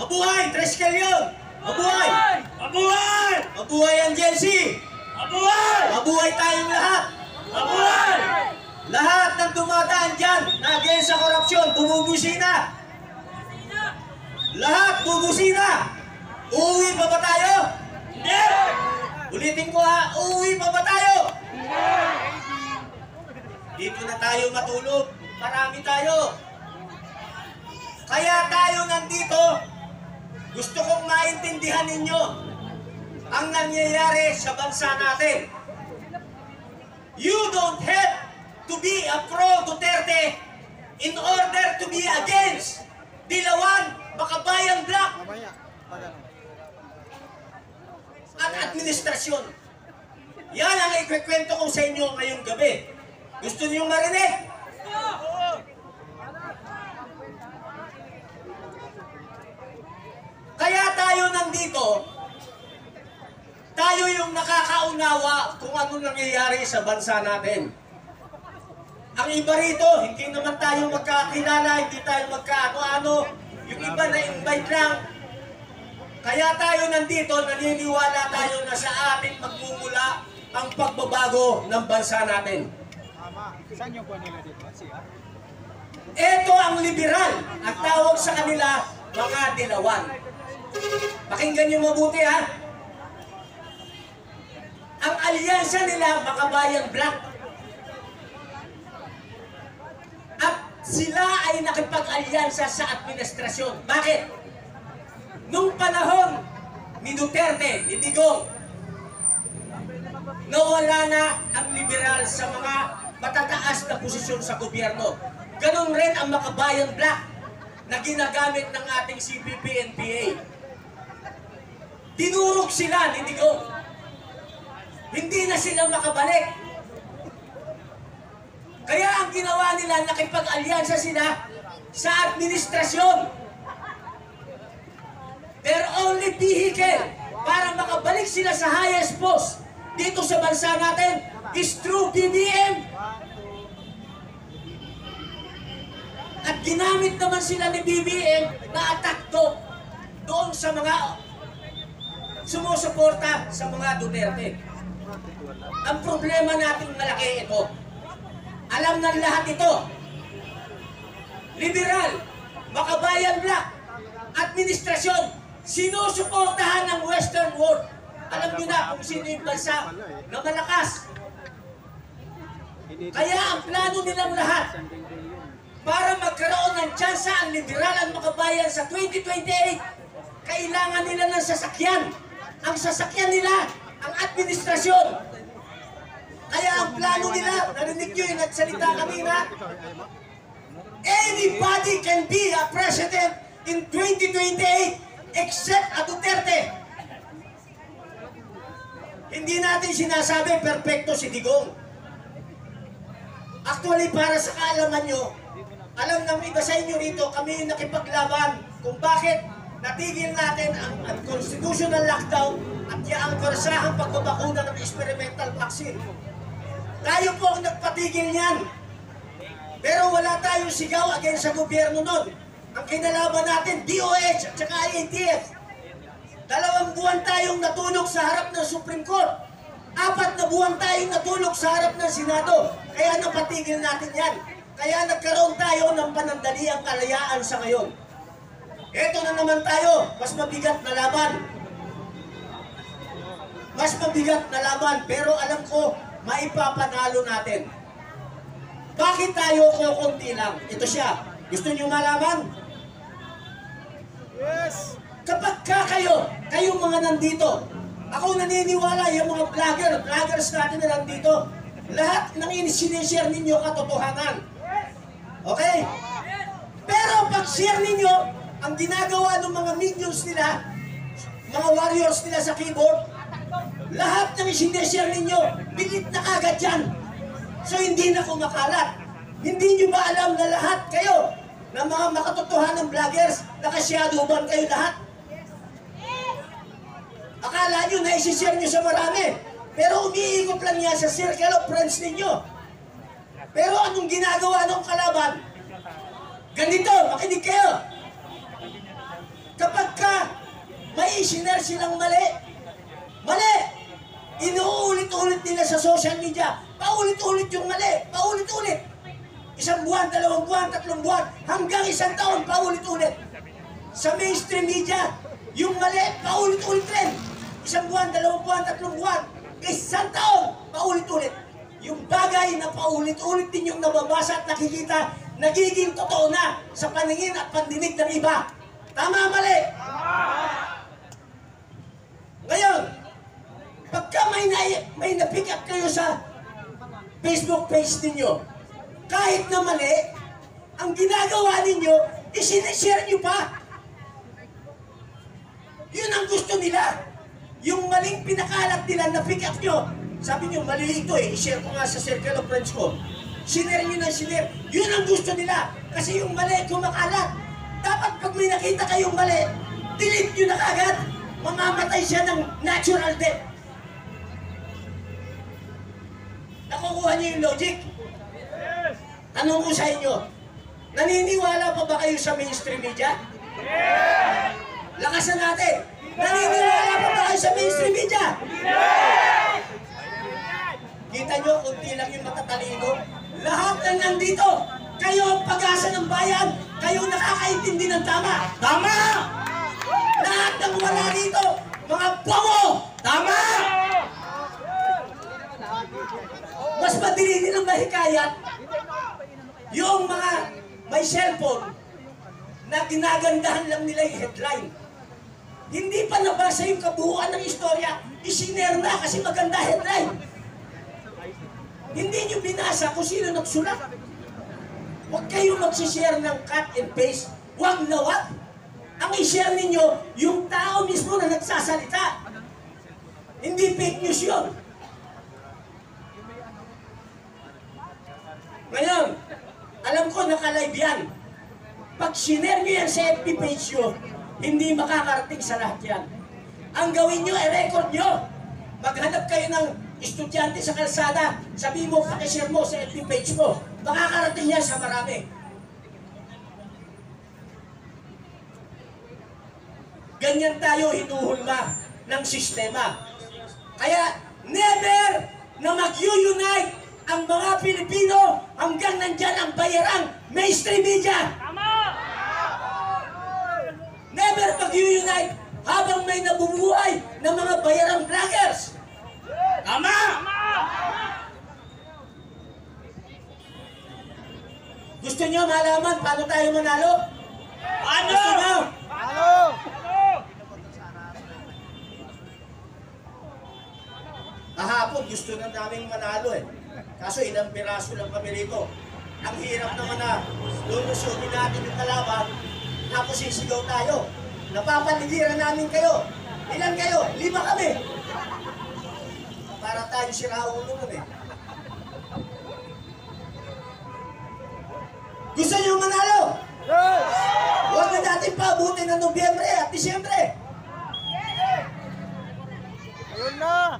Mabuhay, Treskel yun! Mabuhay! Mabuhay! Mabuhay ang Chelsea! Mabuhay! Mabuhay tayong lahat! Mabuhay! Lahat ng dumadaan dyan na against sa korupsyon, bumubusina! Lahat bubusina! Uuwi pa ba tayo? Hindi! Ulitin ko ha, uuwi pa ba tayo? Dito na tayo matulog. Marami tayo. Kaya tayo nandito. Gusto kong maintindihan ninyo ang nangyayari sa bansa natin. You don't have to be a pro-Duterte in order to be against Dilawan, Makabayan Black at administrasyon. Yan ang ikikwento ko sa inyo ngayong gabi. Gusto niyo marinig? Kaya tayo nandito, tayo yung nakakaunawa kung ano nangyayari sa bansa natin. Ang iba rito, hindi naman tayo magkakilala, hindi tayo magkaano-ano, yung iba na-invite lang. Kaya tayo nandito, naniniwala tayo na sa ating magmumula ang pagbabago ng bansa natin. Saan yung kuha nila dito? Ito ang liberal. Ang tawag sa kanila, mga Dilawan. Pakinggan niyo mabuti ha. Ang alyansa nila, Makabayan Black. At sila ay nakipag-alyansa sa administrasyon. Bakit? Nung panahon ni Duterte, ni Digong, nawala na ang liberal sa mga matataas na posisyon sa gobyerno. Ganon rin ang Makabayan Black na ginagamit ng ating CPP-NPA. Tinurog sila ni Digong. Hindi na sila makabalik. Kaya ang ginawa nila, nakipag-alyansa sila sa administrasyon. Their only vehicle para makabalik sila sa highest post dito sa bansa natin is through BBM. At ginamit naman sila ni BBM na attack doon sa mga sumusuporta sa mga Duterte. Ang problema nating malaki ito. Alam ng lahat ito. Liberal, Makabayan Black, administrasyon, sinusuportahan ng Western world. Alam niyo na kung sino yung bansa na malakas. Kaya ang plano nilang lahat para magkaroon ng tsansa ang liberal at makabayan sa 2028, kailangan nila ng sasakyan. Ang sasakyan nila, ang administrasyon. Kaya ang plano nila, narinig nyo yung nagsalita kanina, anybody can be a president in 2028 except a Duterte. Hindi natin sinasabi perfecto si Digong. Actually, para sa kaalaman nyo, alam ng iba sa inyo rito, kami yung nakipaglaban kung bakit natigil natin ang constitutional lockdown at ang karsahang pagbabakuna ng experimental vaccine. Tayo po ang nagpatigil niyan. Pero wala tayong sigaw against sa gobyerno nun. Ang kinalaban natin, DOH at saka IATF. 2 buwan tayong natulog sa harap ng Supreme Court. 4 na buwan tayong natulog sa harap ng Senado. Kaya napatigil natin yan. Kaya nagkaroon tayo ng panandaliang kalayaan sa ngayon. Ito na naman tayo, mas mabigat na laban. Mas mabigat na laban, pero alam ko, maipapanalo natin. Bakit tayo kukunti lang? Ito siya. Gusto niyo malaman? Yes! Kapag kayong mga nandito, ako naniniwala yung mga vloggers natin na nandito, lahat ng sinishare ninyo katotohanan. Okay? Pero pag share ninyo, ang ginagawa ng mga minions nila, mga warriors nila sa keyboard, lahat ng sinishare ninyo, bilit na kagad yan. So hindi na kumakalat. Hindi nyo ba alam na lahat kayo, na mga makatotohanang vloggers, nakasyadoban kayo lahat? Akala nyo na isi-share nyo sa marami. Pero umiikot lang yan sa circle of friends ninyo. Pero anong ginagawa ng kalaban? Ganito, makinig kayo. Kapag shiner silang mali. Mali! Inuulit-ulit nila sa social media. Paulit-ulit yung mali. Paulit-ulit. 1 buwan, 2 buwan, 3 buwan, hanggang 1 taon, paulit-ulit. Sa mainstream media, yung mali, paulit-ulit rin. 1 buwan, 2 buwan, 3 buwan, 1 taon, paulit-ulit. Yung bagay na paulit-ulit ninyong nababasa at nakikita, nagiging totoo na sa paningin at pandinig ng iba. Tama, mali? Ngayon, pagka may na-pick up kayo sa Facebook page ninyo, kahit na mali, ang ginagawa ninyo, isinishare nyo pa. Yun ang gusto nila. Yung maling pinakalat nila na pick up nyo. Sabi nyo, mali ito eh. I-share ko nga sa circle of friends ko. Sinare nyo na sinare. Yun ang gusto nila. Kasi yung mali kumakalat. Dapat pag may nakita kayong mali, delete nyo na kagad. Mamamatay siya ng natural death. Nakukuha nyo yung logic? Tanong ko sa inyo, naniniwala pa ba kayo sa mainstream media? Lakasan natin. Naniniwala pa ba kayo sa mainstream media? Kita nyo, kunti lang yung matatalino. Lahat ng nandito, kayo ang pag-asa ng bayan, kayo nakakaintindi ng tama. Tama! Lahat ng wala dito, mga bobo! Tama! Mas madali nilang mahikayat yung mga may cellphone na ginagandahan lang nila yung headline. Hindi pa nabasa yung kabuuan ng istorya, isinare na kasi maganda headline. Hindi nyo binasa kung sino nagsulat. Huwag kayong magsishare ng cut and paste. Huwag na huwag. Ang i-share ninyo, yung tao mismo na nagsasalita. Hindi fake news yun. Ngayon, alam ko naka-live yan. Pag sinare nyo yan sa FB page nyo, hindi makakarating sa lahat yan. Ang gawin nyo, i-record nyo. Maghanap kayo ng estudyante sa kalsada. Sabihin mo, pakishare mo sa FB page mo. Makakarating yan sa marami. Ganyan tayo hinuhulma ng sistema. Kaya, never na mag-unite ang mga Pilipino hanggang nandyan ang bayarang mainstream media. Never mag-unite habang may nabubuhay ng mga bayarang vloggers. Tama! Gusto nyo malaman paano tayo manalo? Paano? Gusto nyo? Halo! Kahapon gusto na naming manalo eh. Kaso ilang piraso lang kami rito. Ang hirap naman na lulusunin natin yung kalaban, tapos sisigaw tayo. Napapaligiran namin kayo. Ilan kayo? 5 kami. Para tayo siraulo nun eh. Gusto nyo manalo? Yes! Huwag na natin paabutin ng Nobyembre at Disyembre. Ayun na!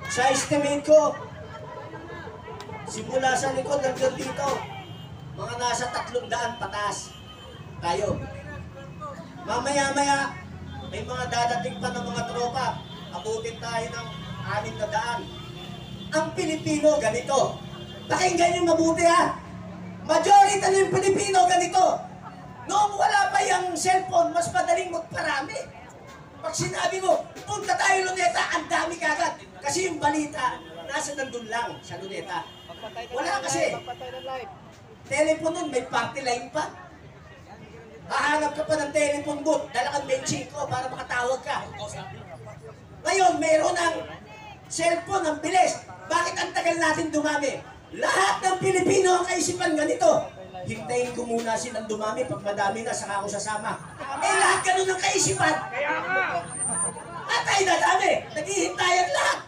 Sa estimate ko, simula sa likod hanggang dito, mga nasa 300 pataas tayo. Mamaya-maya, may mga dadating pa ng mga tropa. Abutin tayo ng 600. Ang Pilipino, ganito. Pakinggan niyo mabuti ha. Majority ng Pilipino, ganito. Noong wala pa yung cellphone, mas madaling magparami. Pag sinabi mo, punta tayo Luneta, ang dami kagad. Kasi yung balita, nasa nandun lang sa Luneta. Wala kasi. Telephone nun, may party line pa. Hahanap ka pa ng telephone booth, dala kang benching ko para makatawag ka. Ngayon, meron ang cellphone, ang bilis. Bakit ang tagal natin dumami? Lahat ng Pilipino ang kaisipan ganito. Hintayin ko muna silang dumami, pag madami na, saka ako sasama. Eh, lahat ganun ang kaisipan. At tayo na dami. Naghihintayan lahat.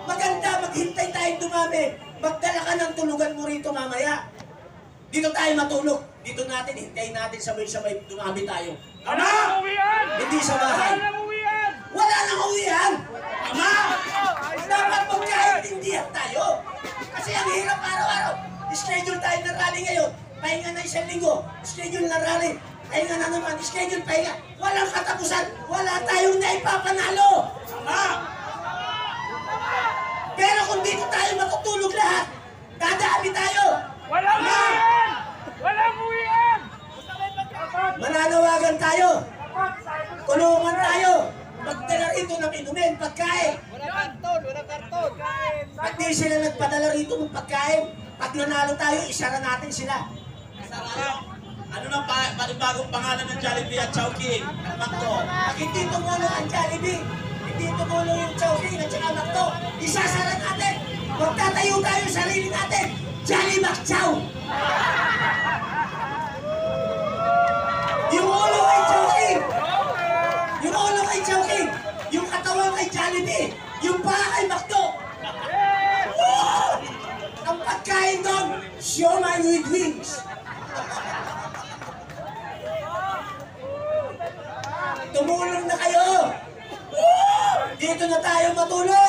Maganda, maghintay tayo dumami. Magdala ka ng tulugan mo rito mamaya. Dito tayo matulog. Dito natin, hintayin natin sabay-sabay dumami tayo. Tama! Hindi sa bahay. Wala nang uwihan. Tama! Dapat magkaintindihan tayo. Kasi ang hirap araw-araw. Schedule tayo ng rally ngayon. pahinga na isang linggo, schedule na rally, pahinga na naman, schedule pahinga. Walang katapusan, wala tayong naipapanalo. Tama! Pero kung dito tayo matutulog lahat, dadami tayo. Walang uwian! Walang uwian! Mananawagan tayo. Tulungan tayo. Magdala rito ng inumin, pagkain. Walang karton! Pag di sila nagpadala rito ng pagkain, pag nanalo tayo, isara natin sila. Ano na bagong pangalan ng Jollibee at Chowking at Macdo? Pag hindi tumulong ang Jollibee, hindi tumulong yung Chowking at saka Macdo, isasara natin. Magtatayo tayo sa sarili natin. Jolly Macchow! Yung ulo kay Chowking! Yung ulo kay Chowking! Yung katawan kay Jollibee! Yung paa kay Macdo! Woo! Ang pagkain doon, siomai with wings! Tumulong na kayo! Woo! Dito na tayo matulog!